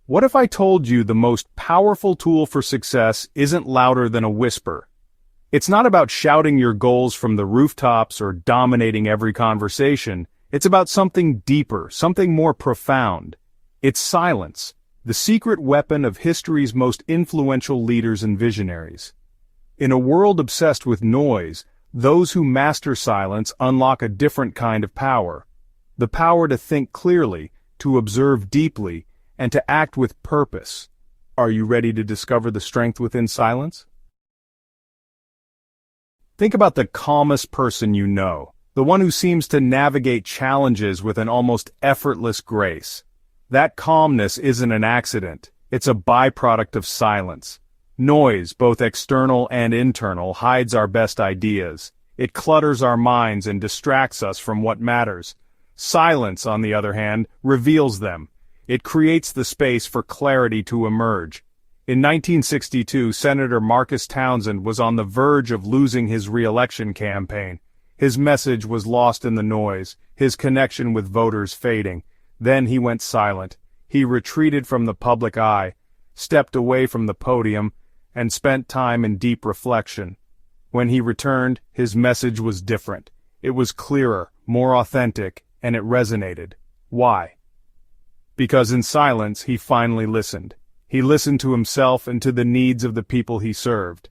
What if I told you the most powerful tool for success isn't louder than a whisper? It's not about shouting your goals from the rooftops or dominating every conversation. It's about something deeper, something more profound. It's silence, the secret weapon of history's most influential leaders and visionaries. In a world obsessed with noise, those who master silence unlock a different kind of power. The power to think clearly, to observe deeply, and to act with purpose. Are you ready to discover the strength within silence? Think about the calmest person you know, the one who seems to navigate challenges with an almost effortless grace. That calmness isn't an accident, it's a byproduct of silence. Noise, both external and internal, hides our best ideas. It clutters our minds and distracts us from what matters. Silence, on the other hand, reveals them. It creates the space for clarity to emerge. In 1962, Senator Marcus Townsend was on the verge of losing his re-election campaign. His message was lost in the noise, his connection with voters fading. Then he went silent. He retreated from the public eye, stepped away from the podium, and spent time in deep reflection. When he returned, his message was different. It was clearer, more authentic, and it resonated. Why? Because in silence he finally listened. He listened to himself and to the needs of the people he served.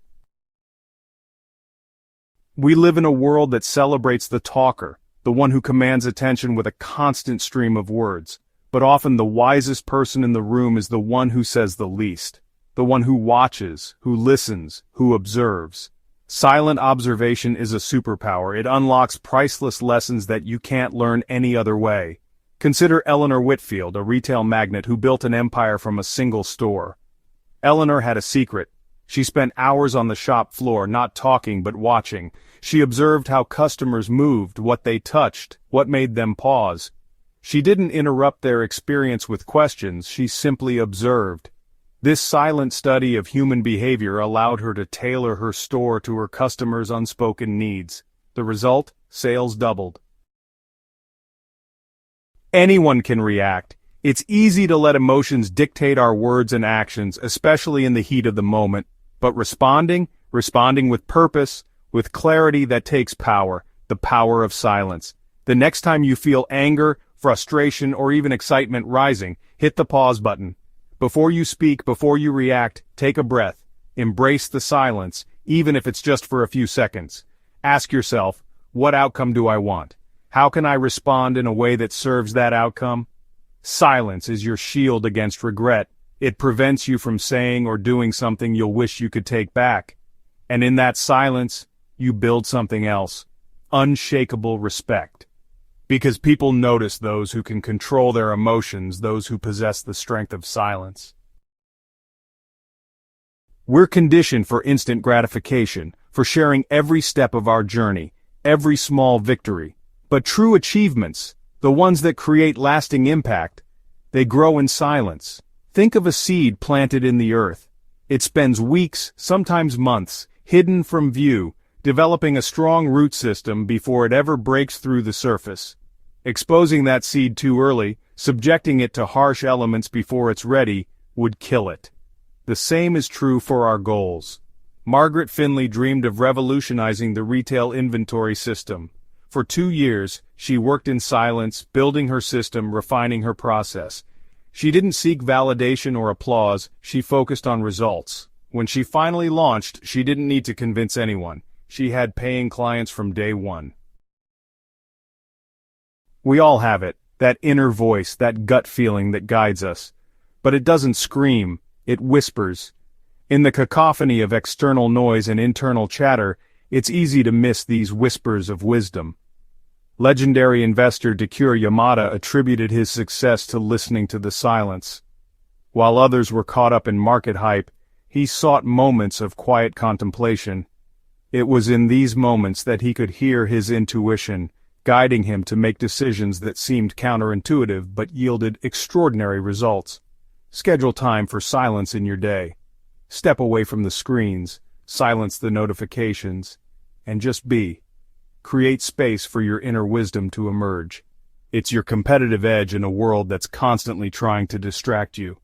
We live in a world that celebrates the talker, the one who commands attention with a constant stream of words. But often the wisest person in the room is the one who says the least, the one who watches, who listens, who observes. Silent observation is a superpower. It unlocks priceless lessons that you can't learn any other way. Consider Eleanor Whitfield, a retail magnate who built an empire from a single store. Eleanor had a secret. She spent hours on the shop floor, not talking but watching. She observed how customers moved, what they touched, what made them pause. She didn't interrupt their experience with questions, she simply observed. This silent study of human behavior allowed her to tailor her store to her customers' unspoken needs. The result? Sales doubled. Anyone can react. It's easy to let emotions dictate our words and actions, especially in the heat of the moment. But responding with purpose, with clarity, that takes power, the power of silence. The next time you feel anger, frustration, or even excitement rising, hit the pause button. Before you speak, before you react, take a breath. Embrace the silence, even if it's just for a few seconds. Ask yourself, what outcome do I want? How can I respond in a way that serves that outcome? Silence is your shield against regret. It prevents you from saying or doing something you'll wish you could take back. And in that silence, you build something else. Unshakable respect. Because people notice those who can control their emotions, those who possess the strength of silence. We're conditioned for instant gratification, for sharing every step of our journey, every small victory. But true achievements, the ones that create lasting impact, they grow in silence. Think of a seed planted in the earth. It spends weeks, sometimes months, hidden from view, developing a strong root system before it ever breaks through the surface. Exposing that seed too early, subjecting it to harsh elements before it's ready, would kill it. The same is true for our goals. Margaret Finley dreamed of revolutionizing the retail inventory system. For 2 years, she worked in silence, building her system, refining her process. She didn't seek validation or applause, she focused on results. When she finally launched, she didn't need to convince anyone. She had paying clients from day one. We all have it, that inner voice, that gut feeling that guides us. But it doesn't scream, it whispers. In the cacophony of external noise and internal chatter, it's easy to miss these whispers of wisdom. Legendary investor Dikure Yamada attributed his success to listening to the silence. While others were caught up in market hype, he sought moments of quiet contemplation. It was in these moments that he could hear his intuition, guiding him to make decisions that seemed counterintuitive but yielded extraordinary results. Schedule time for silence in your day. Step away from the screens, silence the notifications, and just be. Create space for your inner wisdom to emerge. It's your competitive edge in a world that's constantly trying to distract you.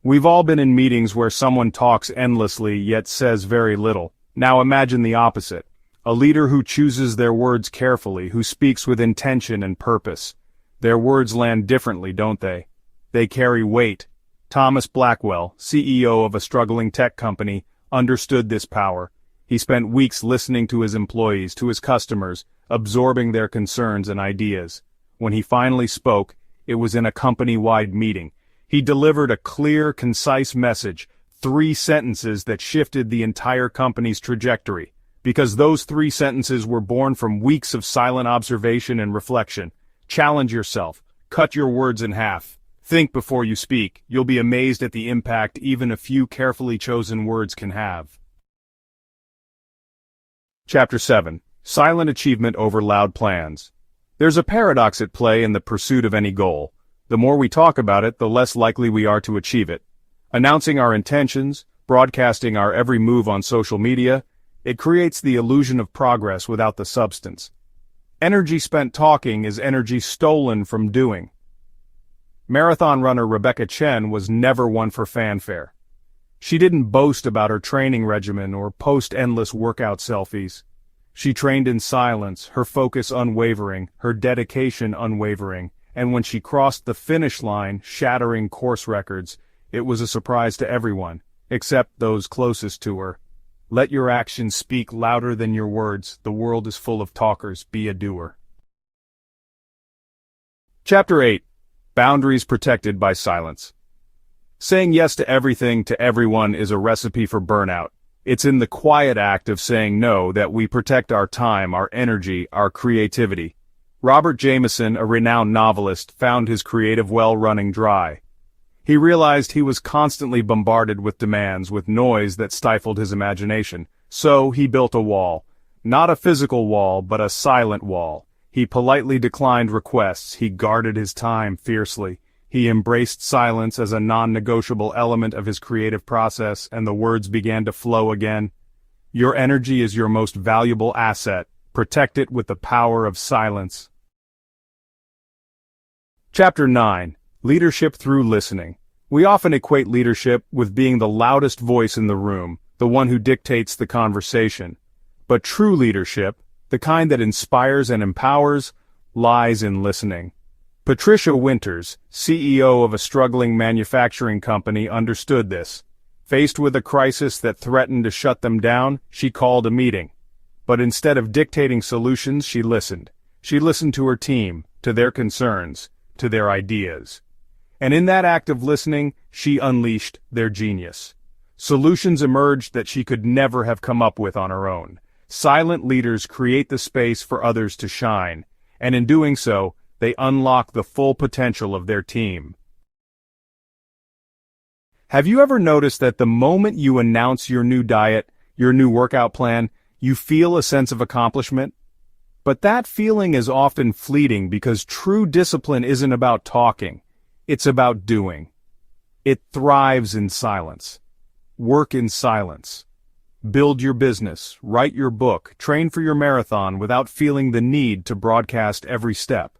We've all been in meetings where someone talks endlessly yet says very little. Now imagine the opposite. A leader who chooses their words carefully, who speaks with intention and purpose. Their words land differently, don't they? They carry weight. Thomas Blackwell, CEO of a struggling tech company, understood this power. He spent weeks listening to his employees, to his customers, absorbing their concerns and ideas. When he finally spoke, it was in a company-wide meeting. He delivered a clear, concise message, 3 sentences that shifted the entire company's trajectory. Because those 3 sentences were born from weeks of silent observation and reflection. Challenge yourself. Cut your words in half. Think before you speak. You'll be amazed at the impact even a few carefully chosen words can have. Chapter 7. Silent Achievement Over Loud Plans. There's a paradox at play in the pursuit of any goal. The more we talk about it, the less likely we are to achieve it. Announcing our intentions, broadcasting our every move on social media, it creates the illusion of progress without the substance. Energy spent talking is energy stolen from doing. Marathon runner Rebecca Chen was never one for fanfare. She didn't boast about her training regimen or post endless workout selfies. She trained in silence, her focus unwavering, her dedication unwavering, and when she crossed the finish line, shattering course records, it was a surprise to everyone, except those closest to her. Let your actions speak louder than your words. The world is full of talkers. Be a doer. Chapter 8. Boundaries Protected by Silence. Saying yes to everything to everyone is a recipe for burnout. It's in the quiet act of saying no that we protect our time, our energy, our creativity. Robert Jameson, a renowned novelist, found his creative well running dry. He realized he was constantly bombarded with demands, with noise that stifled his imagination. So he built a wall. Not a physical wall, but a silent wall. He politely declined requests. He guarded his time fiercely. He embraced silence as a non-negotiable element of his creative process, and the words began to flow again. Your energy is your most valuable asset. Protect it with the power of silence. Chapter 9. Leadership Through Listening. We often equate leadership with being the loudest voice in the room, the one who dictates the conversation. But true leadership, the kind that inspires and empowers, lies in listening. Patricia Winters, CEO of a struggling manufacturing company, understood this. Faced with a crisis that threatened to shut them down, she called a meeting. But instead of dictating solutions, she listened. She listened to her team, to their concerns, to their ideas. And in that act of listening, she unleashed their genius. Solutions emerged that she could never have come up with on her own. Silent leaders create the space for others to shine, and in doing so, they unlock the full potential of their team. Have you ever noticed that the moment you announce your new diet, your new workout plan, you feel a sense of accomplishment? But that feeling is often fleeting because true discipline isn't about talking. It's about doing. It thrives in silence. Work in silence. Build your business, write your book, train for your marathon without feeling the need to broadcast every step.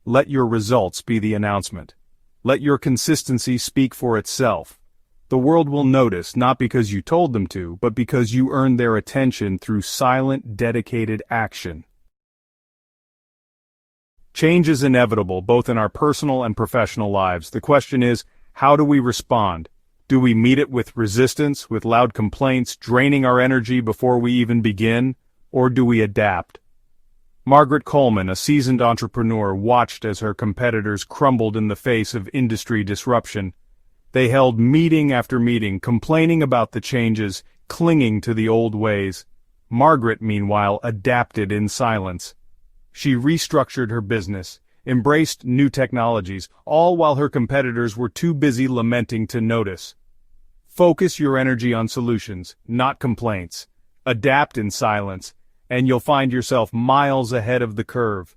Let your results be the announcement. Let your consistency speak for itself. The world will notice not because you told them to, but because you earned their attention through silent, dedicated action. Change is inevitable, both in our personal and professional lives. The question is, how do we respond? Do we meet it with resistance, with loud complaints, draining our energy before we even begin? Or do we adapt? Margaret Coleman, a seasoned entrepreneur, watched as her competitors crumbled in the face of industry disruption. They held meeting after meeting, complaining about the changes, clinging to the old ways. Margaret, meanwhile, adapted in silence. She restructured her business, embraced new technologies, all while her competitors were too busy lamenting to notice. Focus your energy on solutions, not complaints. Adapt in silence, and you'll find yourself miles ahead of the curve.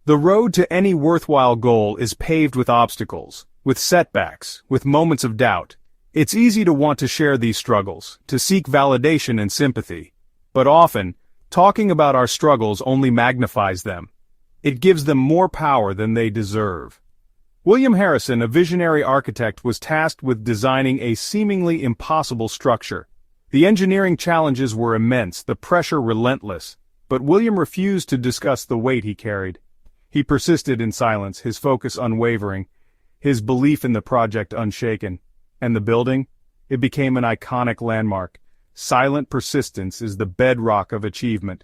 The road to any worthwhile goal is paved with obstacles, with setbacks, with moments of doubt. It's easy to want to share these struggles, to seek validation and sympathy. But often, talking about our struggles only magnifies them. It gives them more power than they deserve. William Harrison, a visionary architect, was tasked with designing a seemingly impossible structure. The engineering challenges were immense, the pressure relentless, but William refused to discuss the weight he carried. He persisted in silence, his focus unwavering, his belief in the project unshaken. And the building? It became an iconic landmark. Silent persistence is the bedrock of achievement.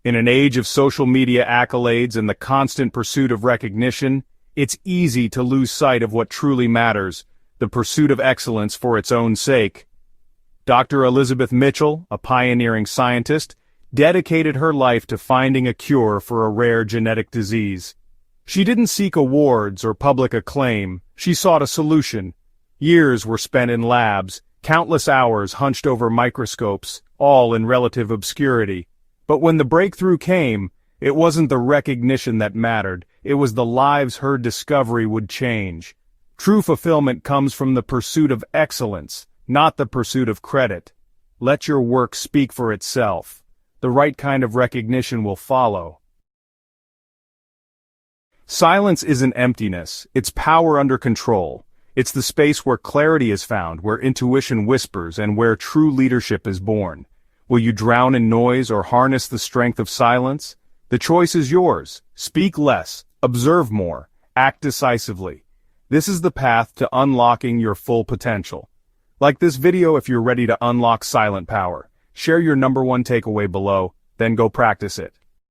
In an age of social media accolades and the constant pursuit of recognition, it's easy to lose sight of what truly matters, the pursuit of excellence for its own sake. Dr. Elizabeth Mitchell, a pioneering scientist, dedicated her life to finding a cure for a rare genetic disease. She didn't seek awards or public acclaim, she sought a solution. Years were spent in labs, countless hours hunched over microscopes, all in relative obscurity. But when the breakthrough came, it wasn't the recognition that mattered, it was the lives her discovery would change. True fulfillment comes from the pursuit of excellence, not the pursuit of credit. Let your work speak for itself. The right kind of recognition will follow. Silence isn't emptiness, it's power under control. It's the space where clarity is found, where intuition whispers, and where true leadership is born. Will you drown in noise or harness the strength of silence? The choice is yours. Speak less, observe more, act decisively. This is the path to unlocking your full potential. Like this video if you're ready to unlock silent power. Share your #1 takeaway below, then go practice it.